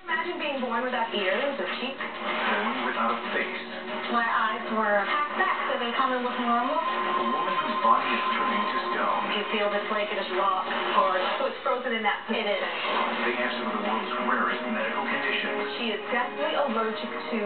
Imagine being born without ears or cheeks. Born without a face. My eyes were half back, so they come and look normal. A woman whose body is turning to stone. You feel this blanket is rock hard, so it's frozen in that position. It is. They have some of the world's rarest medical conditions. She is deathly allergic to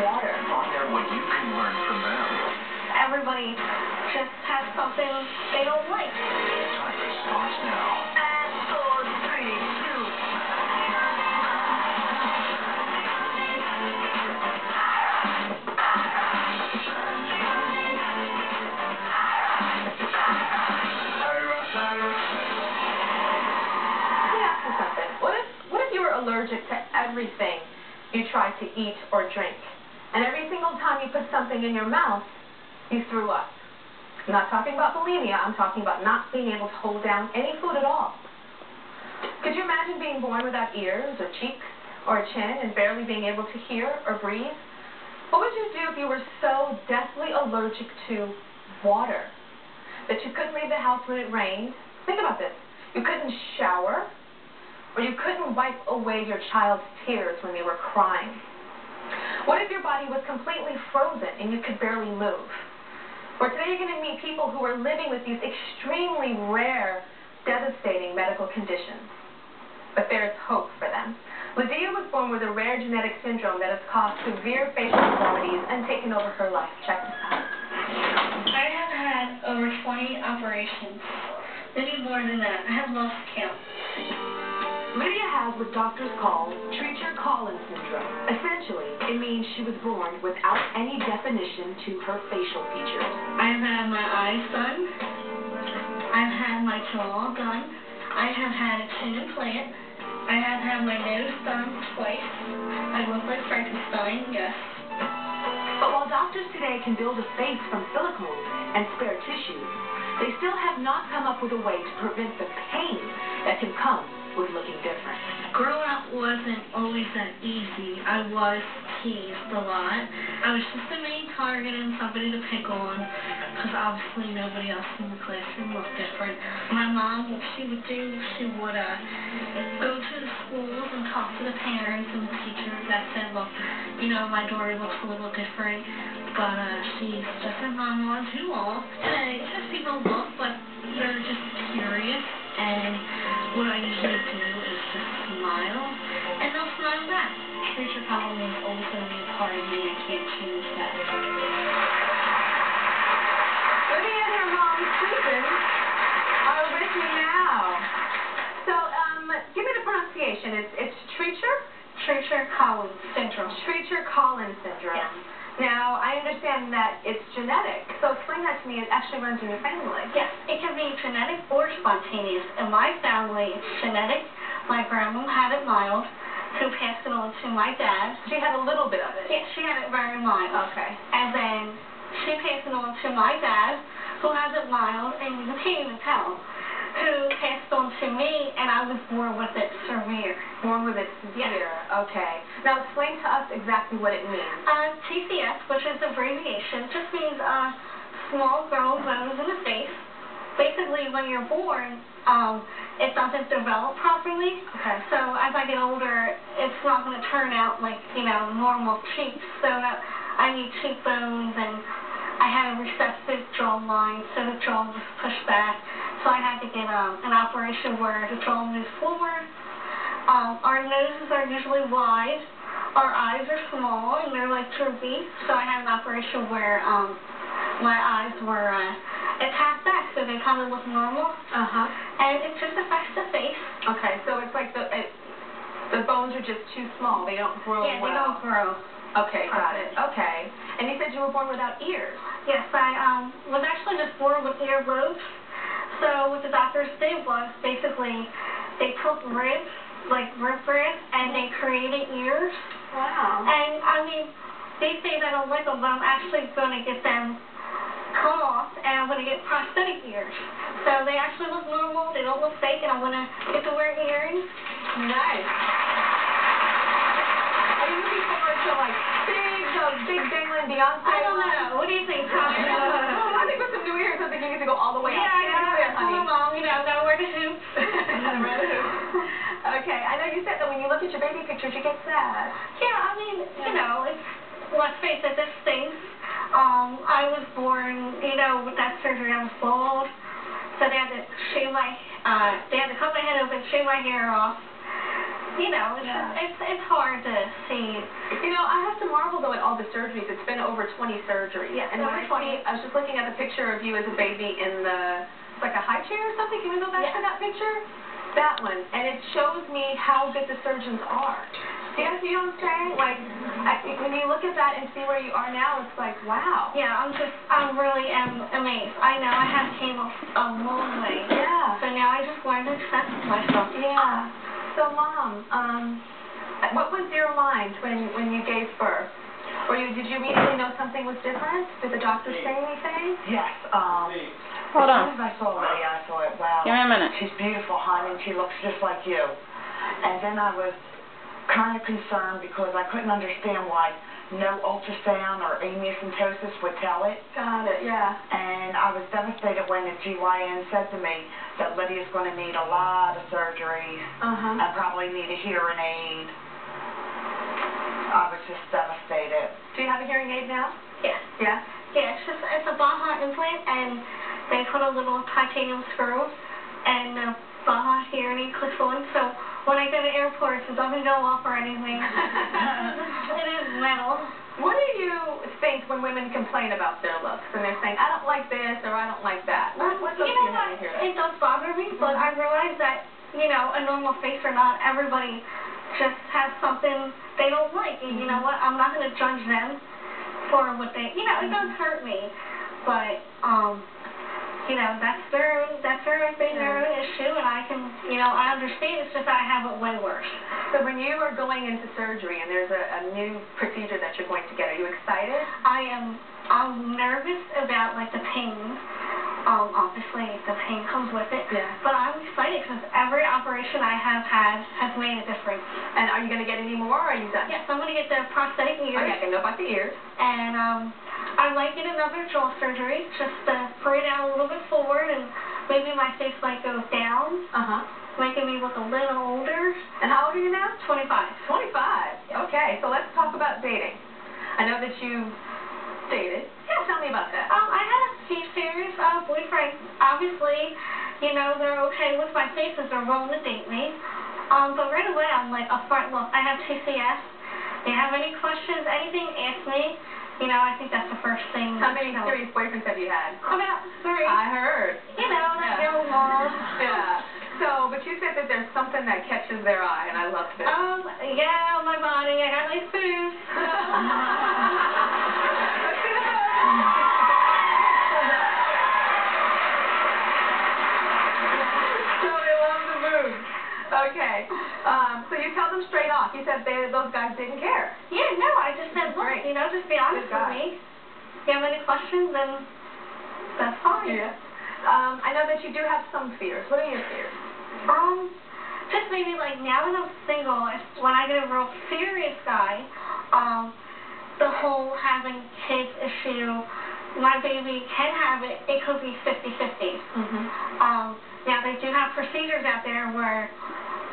water. Find out what you can learn from them. Everybody just has something they don't like. Timer starts now. And 4, 3, 2. What if you were allergic to everything you tried to eat or drink, and every single time you put something in your mouth, you threw up? I'm not talking about bulimia, I'm talking about not being able to hold down any food at all. Could you imagine being born without ears or cheeks or a chin and barely being able to hear or breathe? What would you do if you were so deathly allergic to water that you couldn't leave the house when it rained? Think about this. You couldn't shower, or you couldn't wipe away your child's tears when they were crying. What if your body was completely frozen and you could barely move? Or today you're going to meet people who are living with these extremely rare, devastating medical conditions. But there is hope for them. Lydia was born with a rare genetic syndrome that has caused severe facial deformities and taken over her life. Check this out. I have had over 20 operations. Maybe more than that. I have lost count. Lydia has what doctors call Treacher-Collins syndrome. Essentially, it means she was born without any definition to her facial features. I have had my eyes done. I've had my jaw done. I have had a chin implant. I have had my nose done twice. I look like Frankenstein, yes. But while doctors today can build a face from silicone and spare tissue, they still have not come up with a way to prevent the pain that can come with looking different. Growing up wasn't always that easy. I was teased a lot. I was just the main target and somebody to pick on because obviously nobody else in the classroom looked different. My mom, what she would do, she would go to the schools and talk to the parents and the teachers that said, look, you know, my daughter looks a little different, but she's just as normal as you all. Today, it's just people look, but they're just curious, and what I usually do is just smile, and they'll smile back. Treacher-Collins is always going to be a part of me. I can't change that. Lydia and her mom, Susan, are with me now. So, give me the pronunciation. It's Treacher? Treacher-Collins syndrome. Treacher-Collins syndrome. Yes. Now, I understand that it's genetic. So explain that to me. It actually runs in your family. Yes, it can be genetic or spontaneous. In my family, it's genetic. My grandma had it mild, who passed it on to my dad. She had a little bit of it. Yes, she had it very mild. Okay. And then she passed it on to my dad, who has it mild, and you can't even tell, who passed on to me, and I was born with it severe. Born with it severe. Yes. Okay. Now explain to us exactly what it means. TCS, which is the abbreviation, just means small growing bones in the face. Basically, when you're born, it doesn't develop properly. Okay. So as I get older, it's not going to turn out like, you know, normal cheeks. So I need cheekbones, and I had a recessive jawline, so the jaw was pushed back. So I had to get an operation where the jaw moves forward. Our noses are usually wide. Our eyes are small, and they're like droopy. So I had an operation where my eyes were it's half back, so they kind of look normal. And it just affects the face. Okay, so it's like the bones are just too small. They don't grow well. Yeah, they don't grow. Okay, got it. Okay. And you said you were born without ears. Yes, I was actually just born with earlobes. So what the doctors did was basically they took ribs, like rib and they created ears. Wow. And I mean, these days I don't like them, but I'm actually going to get them come off, and I'm going to get prosthetic ears. So they actually look normal, they don't look fake, and I'm going to get to wear earrings. Nice. Are you looking forward to like big dangling Beyonce? I don't know. What do you think, Tom? I think with some new ears, I think you need to go all the way out. Yeah, I Stand there, honey. told my mom, you know, gotta wear the hoops. Gotta wear the hoops. Okay, I know you said that when you look at your baby pictures, you get sad. Yeah, I mean, you know, it's, let's face it, this stinks. I was born, you know, with that surgery, I was bald. So they had to they had to cut my head open, shave my hair off. You know, it's just, it's hard to see. You know, I have to marvel though at all the surgeries. It's been over 20 surgeries. Yes, and when I was just looking at the picture of you as a baby in the, like a high chair or something. Can we go back to that picture? That one. And it shows me how good the surgeons are. Do you see what I'm saying? Like, when you look at that and see where you are now, it's like, wow. Yeah, I really am amazed. I know I have came a long way. Yeah. So now I just learned to accept myself. Yeah. So, Mom, what was your mind when you gave birth? Did you immediately know something was different? Did the doctor say anything? Yes. Hold As on. soon as I saw Lydia, I thought, wow. Give me a minute. She's beautiful, hon, and she looks just like you. And then I was kind of concerned because I couldn't understand why no ultrasound or amniocentesis would tell it. Got it, yeah. And I was devastated when the GYN said to me that Lydia's going to need a lot of surgeries and probably need a hearing aid. I was just devastated. Do you have a hearing aid now? Yes. Yeah? Yeah, it's a Baja implant, and they put a little titanium screw, and the Baja hearing aid clicks on, so when I go to airports, it doesn't go off or anything. It is metal. What do you think when women complain about their looks, and they're saying, I don't like this, or I don't like that? What goes through your head when you hear that? It does bother me, but I realize that, you know, a normal face or not, everybody just has something they don't like, and you know what, I'm not going to judge them for what they, you know, it does hurt me, but, you know, that's their own thing, their own issue, and I can, you know, I understand. It's just that I have it way worse. So when you are going into surgery and there's a new procedure that you're going to get, are you excited? I'm nervous about, like, the pain. Obviously, the pain comes with it. Yeah. But I'm excited because every operation I have had has made a difference. And are you going to get any more, or are you done? Yes, I'm going to get the prosthetic ears. Okay, I can know about the ears. And, I might get another jaw surgery just to bring it out a little bit forward, and maybe my face might go down, making me look a little older. And how old are you now? 25. 25. Okay, so let's talk about dating. I know that you dated. Yeah, tell me about that. I had a few serious boyfriends. Obviously, you know, they're okay with my face as they're willing to date me. But right away, I'm like, upfront, look, I have TCS. If you have any questions, anything, ask me. You know, I think that's the first thing. How many serious boyfriends have you had? About 3. I heard. You know, that young love. Yeah. So, but you said that there's something that catches their eye, and I love this. Yeah, on my body, I got nice boobs. Let's see the boobs. So they love the boobs. Okay. So you tell them straight off. You said those guys didn't care. Yeah, no, I just said, look, you know, just be honest with me. If you have any questions, then that's fine. Yeah. I know that you do have some fears. What are your fears? Just maybe like now that I'm single, when I get a real serious guy, the whole having kids issue, my baby can have it, it could be 50-50. Now they do have procedures out there where,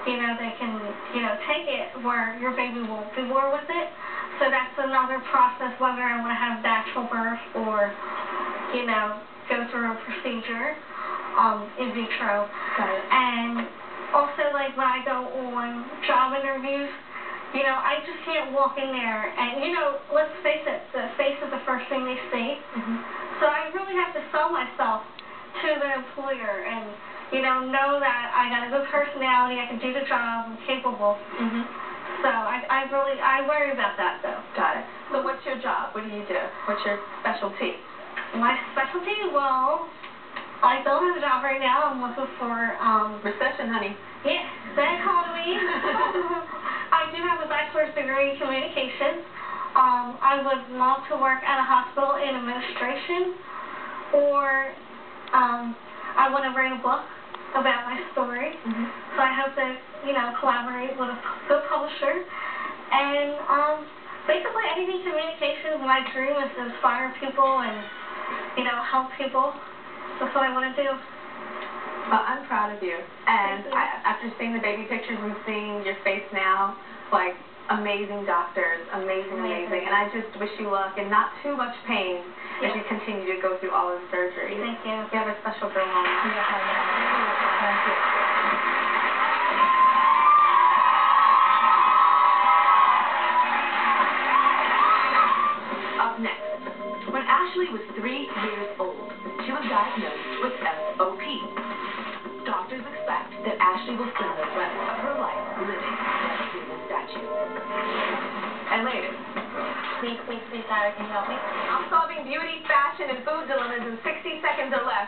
you know, they can, you know, take it where your baby won't be born with it. So that's another process, whether I want to have natural birth or, you know, go through a procedure, in vitro. Got it. And also, like, when I go on job interviews, you know, I just can't walk in there and, you know, let's face it, the face is the first thing they see. So I really have to sell myself to the employer and, you know that I got a good personality, I can do the job, I'm capable. So I worry about that, though. Got it. So what's your job? What do you do? What's your specialty? My specialty? Well, I don't have a job right now. I'm looking for, recession, honey. Yeah, the economy. I do have a bachelor's degree in communications. I would love to work at a hospital in administration, or I want to write a book about my story. So I hope to, you know, collaborate with a good publisher. And basically anything communications, my dream is to inspire people and, you know, help people. That's what I want to do. Well, I'm proud of you. And after seeing the baby pictures and seeing your face now, like, amazing doctors, amazing. And I just wish you luck and not too much pain as you continue to go through all of the surgery. Thank you. You have a special girl moment. Yes, I know. Thank you. Up next, when Ashley was 3 years old, she was diagnosed with SOP. Doctors expect that Ashley will spend the rest of her life living like a human statue. And later, Please, Sarah, can you help me? I'm solving beauty, fashion, and food dilemmas in 60 seconds or less.